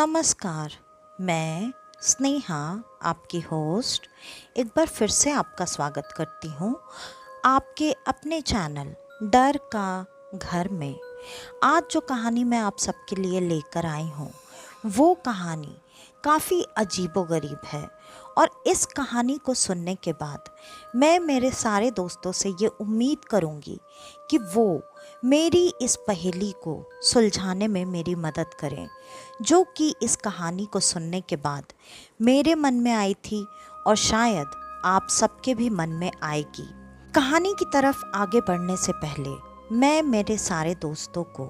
नमस्कार। मैं स्नेहा, आपकी होस्ट, एक बार फिर से आपका स्वागत करती हूँ आपके अपने चैनल डर का घर में। आज जो कहानी मैं आप सबके लिए लेकर आई हूँ वो कहानी काफ़ी अजीबोगरीब है, और इस कहानी को सुनने के बाद मैं मेरे सारे दोस्तों से ये उम्मीद करूँगी कि वो मेरी इस पहेली को सुलझाने में मेरी मदद करें, जो कि इस कहानी को सुनने के बाद मेरे मन में आई थी और शायद आप सबके भी मन में आएगी। कहानी की तरफ आगे बढ़ने से पहले मैं मेरे सारे दोस्तों को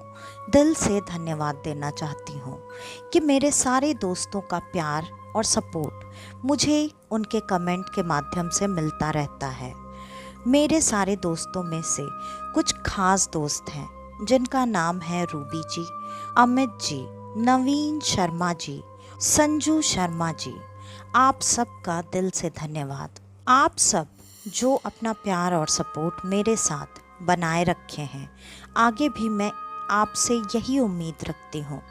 दिल से धन्यवाद देना चाहती हूँ कि मेरे सारे दोस्तों का प्यार और सपोर्ट मुझे उनके कमेंट के माध्यम से मिलता रहता है। मेरे सारे दोस्तों में से कुछ खास दोस्त हैं जिनका नाम है रूबी जी, अमित जी, नवीन शर्मा जी, संजू शर्मा जी। आप सबका दिल से धन्यवाद। आप सब जो अपना प्यार और सपोर्ट मेरे साथ बनाए रखे हैं, आगे भी मैं आपसे यही उम्मीद रखती हूँ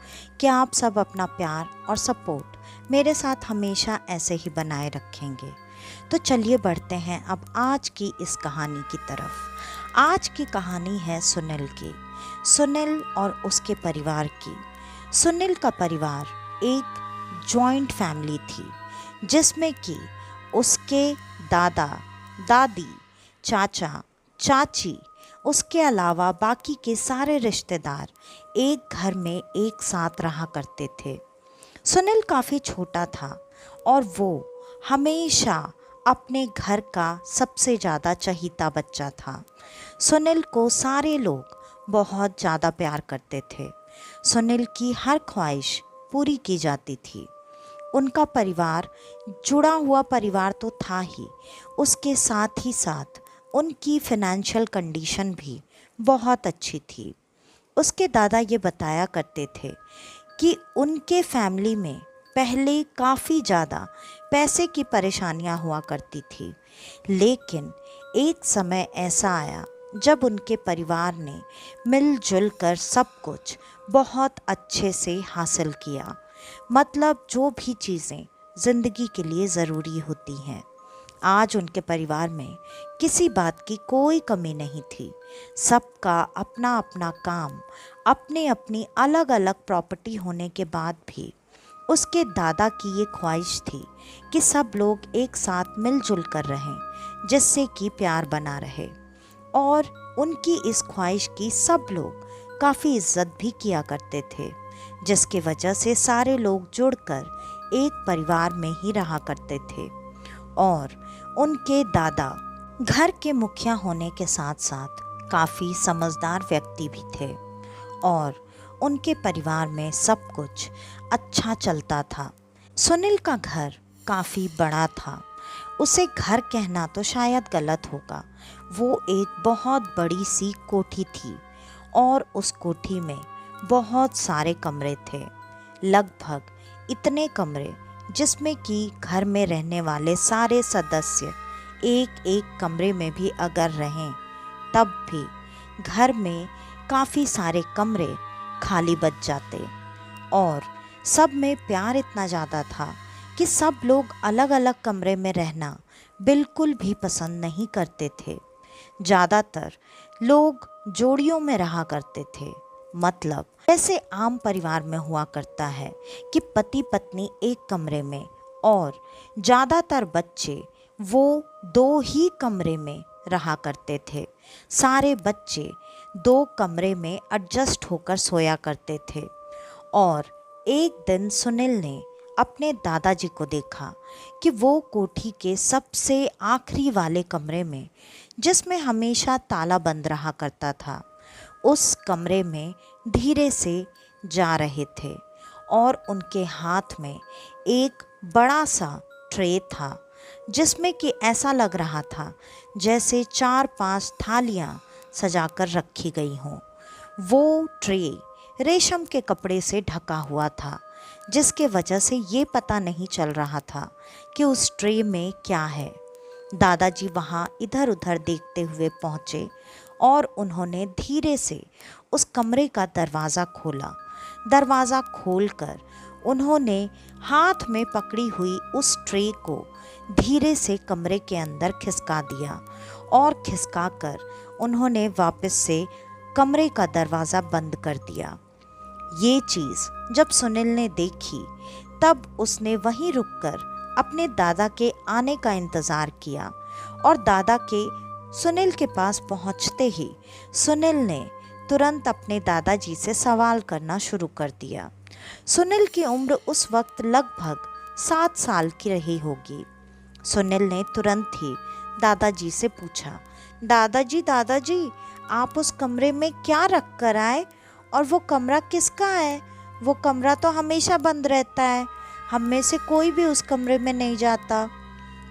कि आप सब अपना प्यार और सपोर्ट मेरे साथ हमेशा ऐसे ही बनाए रखेंगे। तो चलिए बढ़ते हैं अब आज की इस कहानी की तरफ। आज की कहानी है सुनील की, सुनील और उसके परिवार की। सुनील का परिवार एक जॉइंट फैमिली थी, जिसमें कि उसके दादा दादी, चाचा चाची, उसके अलावा बाकी के सारे रिश्तेदार एक घर में एक साथ रहा करते थे। सुनील काफ़ी छोटा था और वो हमेशा अपने घर का सबसे ज़्यादा चहीता बच्चा था। सुनील को सारे लोग बहुत ज़्यादा प्यार करते थे। सुनील की हर ख्वाहिश पूरी की जाती थी। उनका परिवार जुड़ा हुआ परिवार तो था ही, उसके साथ ही साथ उनकी फाइनेंशियल कंडीशन भी बहुत अच्छी थी। उसके दादा ये बताया करते थे कि उनके फैमिली में पहले काफ़ी ज़्यादा पैसे की परेशानियां हुआ करती थी, लेकिन एक समय ऐसा आया जब उनके परिवार ने मिलजुल कर सब कुछ बहुत अच्छे से हासिल किया। मतलब जो भी चीज़ें ज़िंदगी के लिए ज़रूरी होती हैं, आज उनके परिवार में किसी बात की कोई कमी नहीं थी। सबका अपना अपना काम, अपनी अपनी अलग अलग प्रॉपर्टी होने के बाद भी उसके दादा की ये ख्वाहिश थी कि सब लोग एक साथ मिलजुल कर रहें, जिससे कि प्यार बना रहे। और उनकी इस ख्वाहिश की सब लोग काफ़ी इज्जत भी किया करते थे, जिसकी वजह से सारे लोग जुड़कर एक परिवार में ही रहा करते थे। और उनके दादा घर के मुखिया होने के साथ साथ काफ़ी समझदार व्यक्ति भी थे, और उनके परिवार में सब कुछ अच्छा चलता था। सुनील का घर काफ़ी बड़ा था। उसे घर कहना तो शायद गलत होगा। वो एक बहुत बड़ी सी कोठी थी, और उस कोठी में बहुत सारे कमरे थे। लगभग इतने कमरे जिसमें कि घर में रहने वाले सारे सदस्य एक एक कमरे में भी अगर रहें, तब भी घर में काफ़ी सारे कमरे खाली बच जाते। और सब में प्यार इतना ज़्यादा था कि सब लोग अलग अलग कमरे में रहना बिल्कुल भी पसंद नहीं करते थे। ज़्यादातर लोग जोड़ियों में रहा करते थे। मतलब जैसे आम परिवार में हुआ करता है कि पति पत्नी एक कमरे में और ज़्यादातर बच्चे वो दो ही कमरे में रहा करते थे। सारे बच्चे दो कमरे में एडजस्ट होकर सोया करते थे। और एक दिन सुनील ने अपने दादाजी को देखा कि वो कोठी के सबसे आखिरी वाले कमरे में, जिसमें हमेशा ताला बंद रहा करता था, उस कमरे में धीरे से जा रहे थे। और उनके हाथ में एक बड़ा सा ट्रे था, जिसमें कि ऐसा लग रहा था जैसे 4-5 थालियां सजाकर रखी गई हों। वो ट्रे रेशम के कपड़े से ढका हुआ था, जिसके वजह से ये पता नहीं चल रहा था कि उस ट्रे में क्या है। दादाजी वहाँ इधर उधर देखते हुए पहुँचे और उन्होंने धीरे से उस कमरे का दरवाज़ा खोला। दरवाज़ा खोलकर उन्होंने हाथ में पकड़ी हुई उस ट्रे को धीरे से कमरे के अंदर खिसका दिया और खिसका कर उन्होंने वापस से कमरे का दरवाज़ा बंद कर दिया। ये चीज़ जब सुनील ने देखी तब उसने वहीं रुककर अपने दादा के आने का इंतज़ार किया और दादा के सुनील के पास पहुंचते ही सुनील ने तुरंत अपने दादाजी से सवाल करना शुरू कर दिया। सुनील की उम्र उस वक्त लगभग 7 साल की रही होगी। सुनील ने तुरंत ही दादाजी से पूछा, दादाजी दादाजी आप उस कमरे में क्या रख कर आए और वो कमरा किसका है? वो कमरा तो हमेशा बंद रहता है, हम में से कोई भी उस कमरे में नहीं जाता।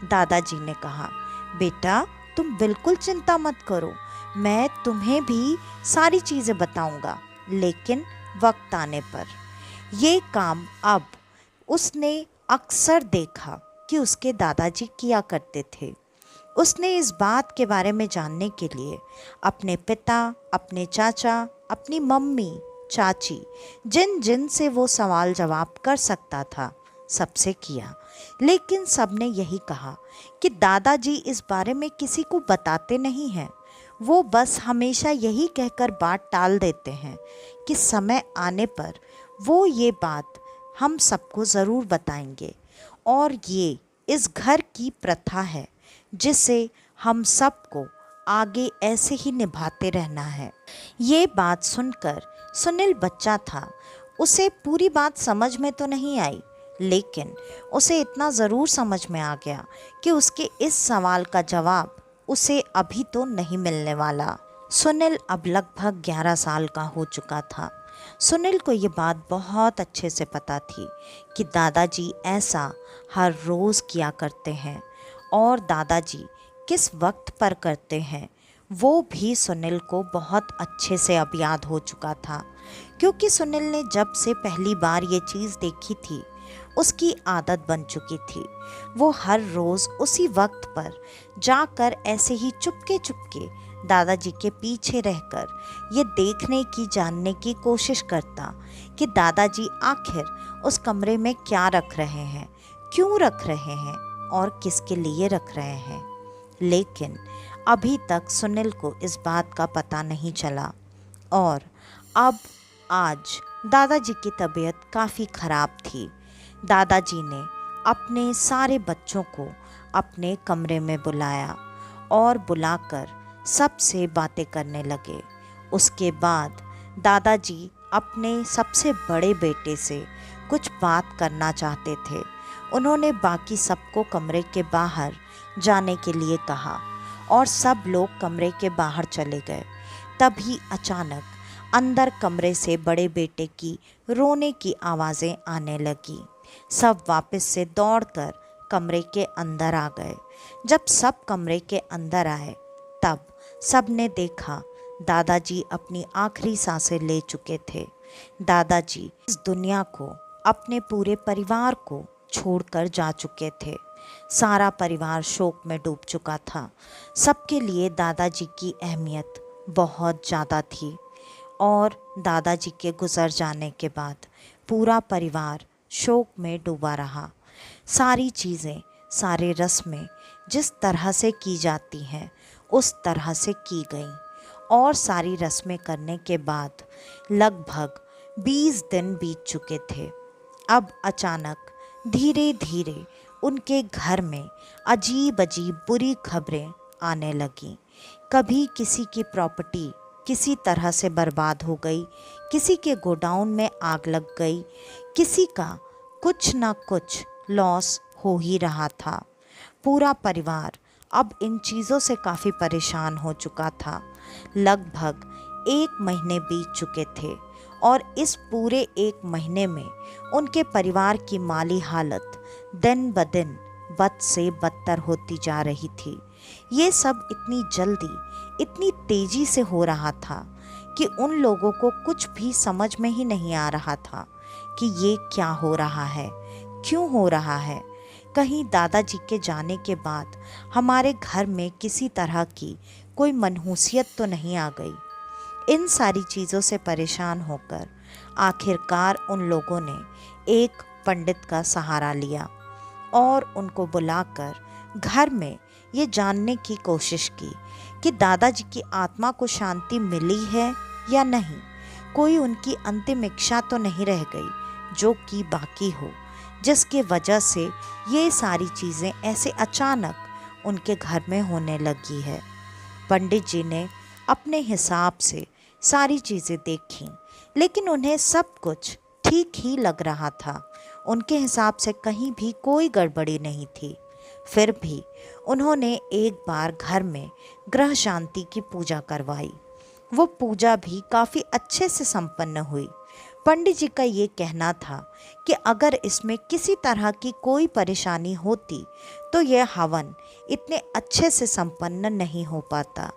दादाजी ने कहा, बेटा तुम बिल्कुल चिंता मत करो, मैं तुम्हें भी सारी चीज़ें बताऊंगा, लेकिन वक्त आने पर। ये काम अब उसने अक्सर देखा कि उसके दादाजी किया करते थे। उसने इस बात के बारे में जानने के लिए अपने पिता, अपने चाचा, अपनी मम्मी, चाची, जिन जिन से वो सवाल जवाब कर सकता था सबसे किया, लेकिन सबने यही कहा कि दादाजी इस बारे में किसी को बताते नहीं हैं। वो बस हमेशा यही कहकर बात टाल देते हैं कि समय आने पर वो ये बात हम सबको ज़रूर बताएंगे और ये इस घर की प्रथा है जिसे हम सबको आगे ऐसे ही निभाते रहना है। ये बात सुनकर सुनील बच्चा था, उसे पूरी बात समझ में तो नहीं आई, लेकिन उसे इतना ज़रूर समझ में आ गया कि उसके इस सवाल का जवाब उसे अभी तो नहीं मिलने वाला। सुनील अब लगभग 11 साल का हो चुका था। सुनील को ये बात बहुत अच्छे से पता थी कि दादाजी ऐसा हर रोज़ किया करते हैं और दादाजी किस वक्त पर करते हैं वो भी सुनील को बहुत अच्छे से अब याद हो चुका था, क्योंकि सुनील ने जब से पहली बार ये चीज़ देखी थी उसकी आदत बन चुकी थी। वो हर रोज़ उसी वक्त पर जाकर ऐसे ही चुपके चुपके दादाजी के पीछे रहकर ये देखने की, जानने की कोशिश करता कि दादाजी आखिर उस कमरे में क्या रख रहे हैं, क्यों रख रहे हैं और किसके लिए रख रहे हैं। लेकिन अभी तक सुनील को इस बात का पता नहीं चला और अब आज दादाजी की तबीयत काफ़ी ख़राब थी। दादाजी ने अपने सारे बच्चों को अपने कमरे में बुलाया और बुलाकर सबसे बातें करने लगे। उसके बाद दादाजी अपने सबसे बड़े बेटे से कुछ बात करना चाहते थे। उन्होंने बाकी सबको कमरे के बाहर जाने के लिए कहा और सब लोग कमरे के बाहर चले गए। तभी अचानक अंदर कमरे से बड़े बेटे की रोने की आवाज़ें आने लगी। सब वापस से दौड़कर कमरे के अंदर आ गए। जब सब कमरे के अंदर आए तब सब ने देखा दादाजी अपनी आखिरी सांसें ले चुके थे। दादाजी इस दुनिया को, अपने पूरे परिवार को छोड़कर जा चुके थे। सारा परिवार शोक में डूब चुका था। सबके लिए दादाजी की अहमियत बहुत ज़्यादा थी और दादाजी के गुज़र जाने के बाद पूरा परिवार शोक में डूबा रहा। सारी चीज़ें, सारे रस्में जिस तरह से की जाती हैं उस तरह से की गई और सारी रस्में करने के बाद लगभग 20 दिन बीत चुके थे। अब अचानक धीरे धीरे उनके घर में अजीब अजीब बुरी खबरें आने लगीं। कभी किसी की प्रॉपर्टी किसी तरह से बर्बाद हो गई, किसी के गोडाउन में आग लग गई, किसी का कुछ ना कुछ लॉस हो ही रहा था। पूरा परिवार अब इन चीज़ों से काफ़ी परेशान हो चुका था। लगभग 1 महीने बीत चुके थे और इस पूरे 1 महीने में उनके परिवार की माली हालत दिन ब दिन बद से बदतर होती जा रही थी। ये सब इतनी जल्दी, इतनी तेज़ी से हो रहा था कि उन लोगों को कुछ भी समझ में ही नहीं आ रहा था कि ये क्या हो रहा है, क्यों हो रहा है। कहीं दादाजी के जाने के बाद हमारे घर में किसी तरह की कोई मनहूसियत तो नहीं आ गई। इन सारी चीज़ों से परेशान होकर आखिरकार उन लोगों ने एक पंडित का सहारा लिया और उनको बुलाकर घर में ये जानने की कोशिश की कि दादाजी की आत्मा को शांति मिली है या नहीं, कोई उनकी अंतिम इच्छा तो नहीं रह गई जो कि बाकी हो, जिसके वजह से ये सारी चीज़ें ऐसे अचानक उनके घर में होने लगी है। पंडित जी ने अपने हिसाब से सारी चीज़ें देखी, लेकिन उन्हें सब कुछ ठीक ही लग रहा था। उनके हिसाब से कहीं भी कोई गड़बड़ी नहीं थी। फिर भी उन्होंने एक बार घर में ग्रह शांति की पूजा करवाई। वो पूजा भी काफ़ी अच्छे से संपन्न हुई। पंडित जी का ये कहना था कि अगर इसमें किसी तरह की कोई परेशानी होती तो यह हवन इतने अच्छे से संपन्न नहीं हो पाता।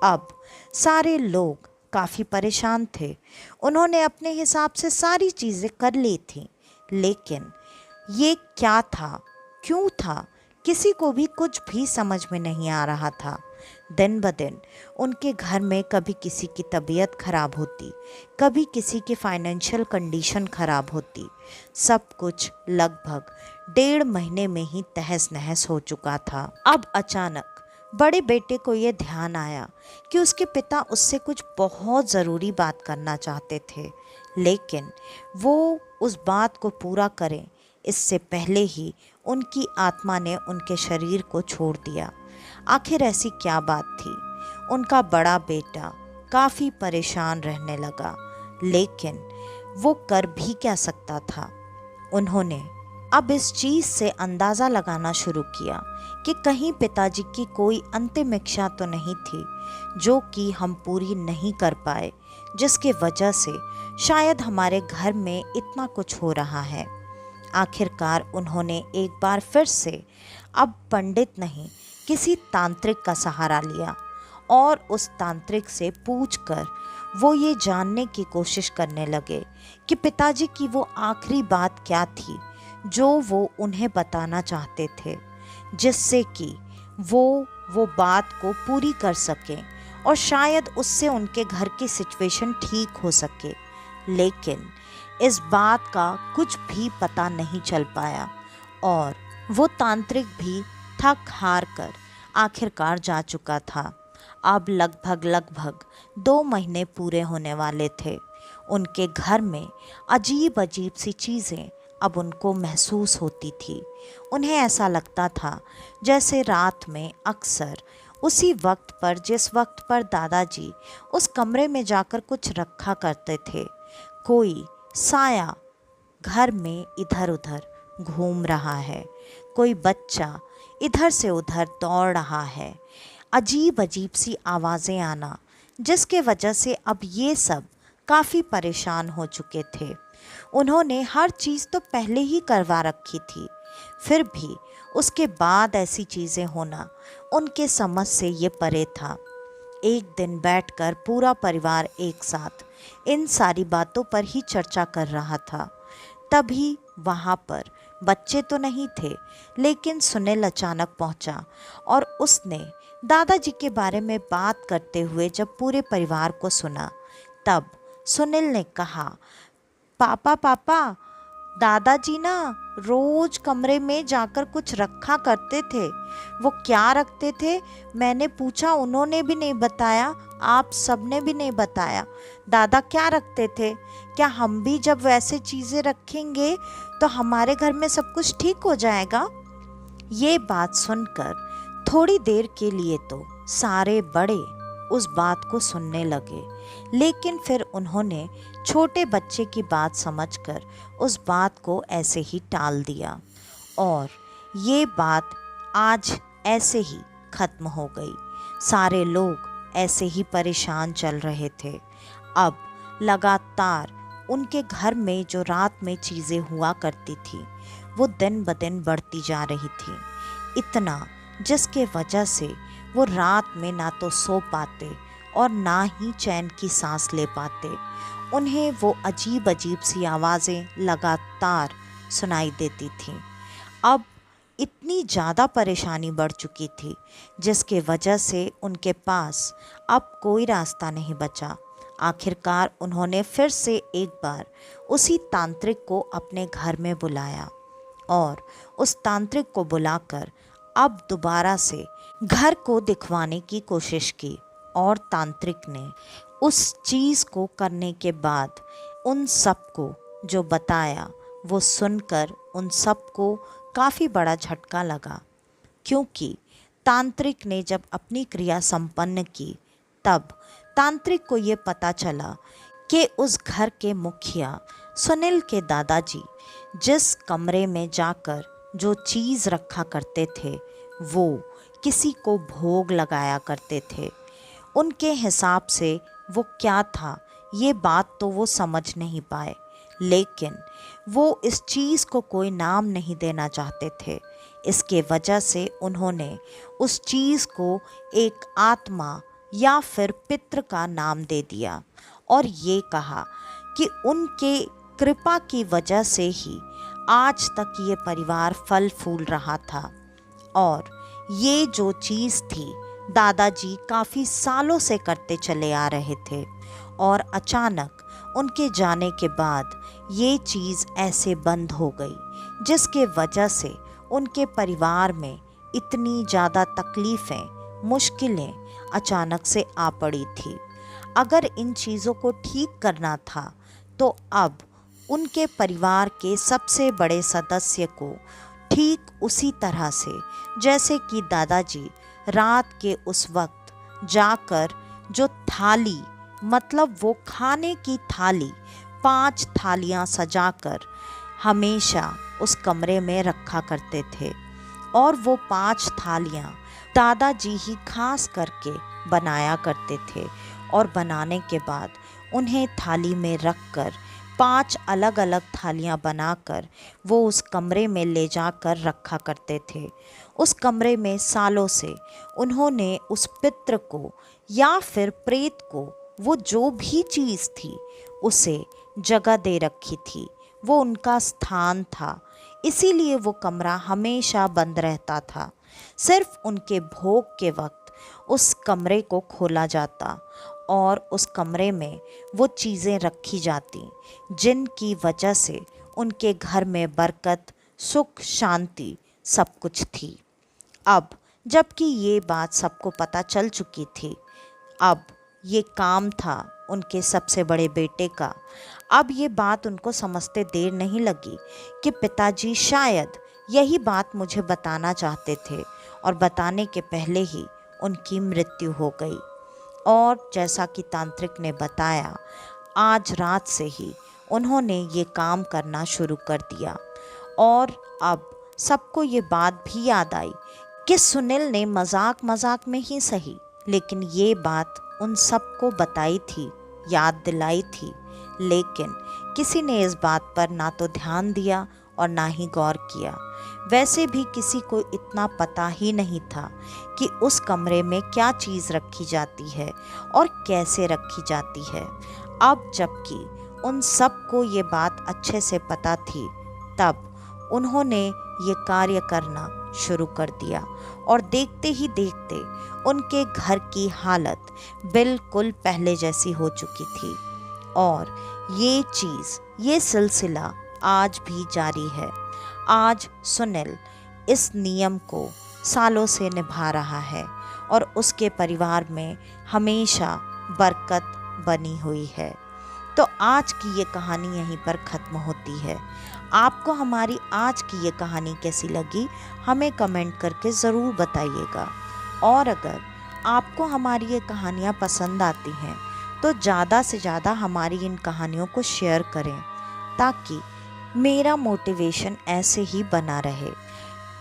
अब सारे लोग काफ़ी परेशान थे। उन्होंने अपने हिसाब से सारी चीज़ें कर ली थीं, लेकिन ये क्या था, क्यों था, किसी को भी कुछ भी समझ में नहीं आ रहा था। दिन ब दिन उनके घर में कभी किसी की तबीयत खराब होती, कभी किसी की फाइनेंशियल कंडीशन खराब होती। सब कुछ लगभग 1.5 महीने में ही तहस नहस हो चुका था। अब अचानक बड़े बेटे को ये ध्यान आया कि उसके पिता उससे कुछ बहुत ज़रूरी बात करना चाहते थे, लेकिन वो उस बात को पूरा करें इससे पहले ही उनकी आत्मा ने उनके शरीर को छोड़ दिया। आखिर ऐसी क्या बात थी? उनका बड़ा बेटा काफ़ी परेशान रहने लगा, लेकिन वो कर भी क्या सकता था। उन्होंने अब इस चीज़ से अंदाज़ा लगाना शुरू किया कि कहीं पिताजी की कोई अंतिम इच्छा तो नहीं थी जो कि हम पूरी नहीं कर पाए, जिसकी वजह से शायद हमारे घर में इतना कुछ हो रहा है। आखिरकार उन्होंने एक बार फिर से अब पंडित नहीं, किसी तांत्रिक का सहारा लिया और उस तांत्रिक से पूछकर वो ये जानने की कोशिश करने लगे कि पिताजी की वो आखिरी बात क्या थी जो वो उन्हें बताना चाहते थे, जिससे कि वो बात को पूरी कर सकें और शायद उससे उनके घर की सिचुएशन ठीक हो सके। लेकिन इस बात का कुछ भी पता नहीं चल पाया और वो तांत्रिक भी थक हार कर आखिरकार जा चुका था। अब लगभग 2 महीने पूरे होने वाले थे। उनके घर में अजीब अजीब सी चीज़ें अब उनको महसूस होती थी। उन्हें ऐसा लगता था जैसे रात में अक्सर उसी वक्त पर, जिस वक्त पर दादाजी उस कमरे में जाकर कुछ रखा करते थे, कोई साया घर में इधर उधर घूम रहा है, कोई बच्चा इधर से उधर दौड़ रहा है, अजीब अजीब सी आवाज़ें आना, जिसके वजह से अब ये सब काफ़ी परेशान हो चुके थे। उन्होंने हर चीज़ तो पहले ही करवा रखी थी, फिर भी उसके बाद ऐसी चीज़ें होना उनके समझ से ये परे था। एक दिन बैठकर पूरा परिवार एक साथ इन सारी बातों पर ही चर्चा कर रहा था। तभी वहाँ पर बच्चे तो नहीं थे, लेकिन सुनील अचानक पहुँचा और उसने दादाजी के बारे में बात करते हुए जब पूरे परिवार को सुना, तब सुनील ने कहा, पापा पापा, दादाजी ना रोज कमरे में जाकर कुछ रखा करते थे। वो क्या रखते थे मैंने पूछा, उन्होंने भी नहीं बताया, आप सबने भी नहीं बताया। दादा क्या रखते थे? क्या हम भी जब वैसे चीज़ें रखेंगे तो हमारे घर में सब कुछ ठीक हो जाएगा? ये बात सुनकर थोड़ी देर के लिए तो सारे बड़े उस बात को सुनने लगे, लेकिन फिर उन्होंने छोटे बच्चे की बात समझकर उस बात को ऐसे ही टाल दिया और ये बात आज ऐसे ही खत्म हो गई। सारे लोग ऐसे ही परेशान चल रहे थे। अब लगातार उनके घर में जो रात में चीज़ें हुआ करती थी वो दिन ब दिन बढ़ती जा रही थी, इतना जिसके वजह से वो रात में ना तो सो पाते और ना ही चैन की सांस ले पाते। उन्हें वो अजीब अजीब सी आवाज़ें लगातार सुनाई देती थीं। अब इतनी ज़्यादा परेशानी बढ़ चुकी थी जिसके वजह से उनके पास अब कोई रास्ता नहीं बचा। आखिरकार उन्होंने फिर से एक बार उसी तांत्रिक को अपने घर में बुलाया और उस तांत्रिक को बुलाकर अब दोबारा से घर को दिखवाने की कोशिश की। और तांत्रिक ने उस चीज़ को करने के बाद उन सबको जो बताया वो सुनकर उन सबको काफ़ी बड़ा झटका लगा, क्योंकि तांत्रिक ने जब अपनी क्रिया संपन्न की तब तांत्रिक को ये पता चला कि उस घर के मुखिया सुनील के दादाजी जिस कमरे में जाकर जो चीज़ रखा करते थे वो किसी को भोग लगाया करते थे। उनके हिसाब से वो क्या था ये बात तो वो समझ नहीं पाए, लेकिन वो इस चीज़ को कोई नाम नहीं देना चाहते थे। इसके वजह से उन्होंने उस चीज़ को एक आत्मा या फिर पितृ का नाम दे दिया और ये कहा कि उनके कृपा की वजह से ही आज तक ये परिवार फल फूल रहा था। और ये जो चीज़ थी दादाजी काफ़ी सालों से करते चले आ रहे थे और अचानक उनके जाने के बाद ये चीज़ ऐसे बंद हो गई, जिसके वजह से उनके परिवार में इतनी ज़्यादा तकलीफ़ें, मुश्किलें अचानक से आ पड़ी थी। अगर इन चीज़ों को ठीक करना था तो अब उनके परिवार के सबसे बड़े सदस्य को ठीक उसी तरह से जैसे कि दादाजी रात के उस वक्त जाकर जो थाली, मतलब वो खाने की थाली 5 थालियां सजाकर हमेशा उस कमरे में रखा करते थे और वो 5 थालियां दादाजी ही खास करके बनाया करते थे और बनाने के बाद उन्हें थाली में रखकर 5 अलग अलग थालियां बनाकर वो उस कमरे में ले जाकर रखा करते थे। उस कमरे में सालों से उन्होंने उस पितृ को या फिर प्रेत को वो जो भी चीज़ थी उसे जगह दे रखी थी, वो उनका स्थान था। इसीलिए वो कमरा हमेशा बंद रहता था। सिर्फ उनके भोग के वक्त उस कमरे को खोला जाता और उस कमरे में वो चीज़ें रखी जाती जिनकी वजह से उनके घर में बरकत, सुख, शांति सब कुछ थी। अब जबकि ये बात सबको पता चल चुकी थी, अब ये काम था उनके सबसे बड़े बेटे का। अब ये बात उनको समझते देर नहीं लगी कि पिताजी शायद यही बात मुझे बताना चाहते थे और बताने के पहले ही उनकी मृत्यु हो गई। और जैसा कि तांत्रिक ने बताया, आज रात से ही उन्होंने ये काम करना शुरू कर दिया और अब सबको ये बात भी याद आई कि सुनील ने मजाक मजाक में ही सही, लेकिन ये बात उन सबको बताई थी, याद दिलाई थी, लेकिन किसी ने इस बात पर ना तो ध्यान दिया और ना ही गौर किया। वैसे भी किसी को इतना पता ही नहीं था कि उस कमरे में क्या चीज़ रखी जाती है और कैसे रखी जाती है। अब जबकि उन सबको ये बात अच्छे से पता थी, तब उन्होंने ये कार्य करना शुरू कर दिया और देखते ही देखते उनके घर की हालत बिल्कुल पहले जैसी हो चुकी थी। और ये चीज़, ये सिलसिला आज भी जारी है। आज सुनील इस नियम को सालों से निभा रहा है और उसके परिवार में हमेशा बरकत बनी हुई है। तो आज की ये कहानी यहीं पर ख़त्म होती है। आपको हमारी आज की ये कहानी कैसी लगी हमें कमेंट करके ज़रूर बताइएगा। और अगर आपको हमारी ये कहानियाँ पसंद आती हैं तो ज़्यादा से ज़्यादा हमारी इन कहानियों को शेयर करें, ताकि मेरा मोटिवेशन ऐसे ही बना रहे।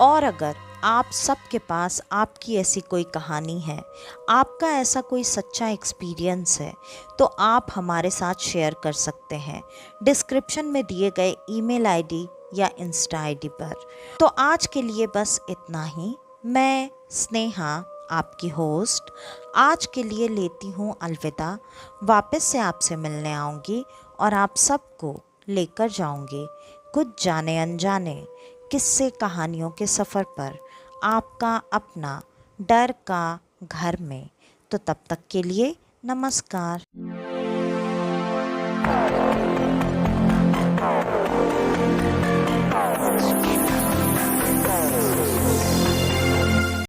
और अगर आप सबके पास आपकी ऐसी कोई कहानी है, आपका ऐसा कोई सच्चा एक्सपीरियंस है, तो आप हमारे साथ शेयर कर सकते हैं डिस्क्रिप्शन में दिए गए ईमेल आईडी या इंस्टा आईडी पर। तो आज के लिए बस इतना ही। मैं स्नेहा, आपकी होस्ट, आज के लिए लेती हूँ अलविदा। वापस से आपसे मिलने आऊँगी और आप सबको लेकर जाऊँगी कुछ जाने अनजाने किस्से कहानियों के सफ़र पर, आपका अपना डर का घर में। तो तब तक के लिए नमस्कार।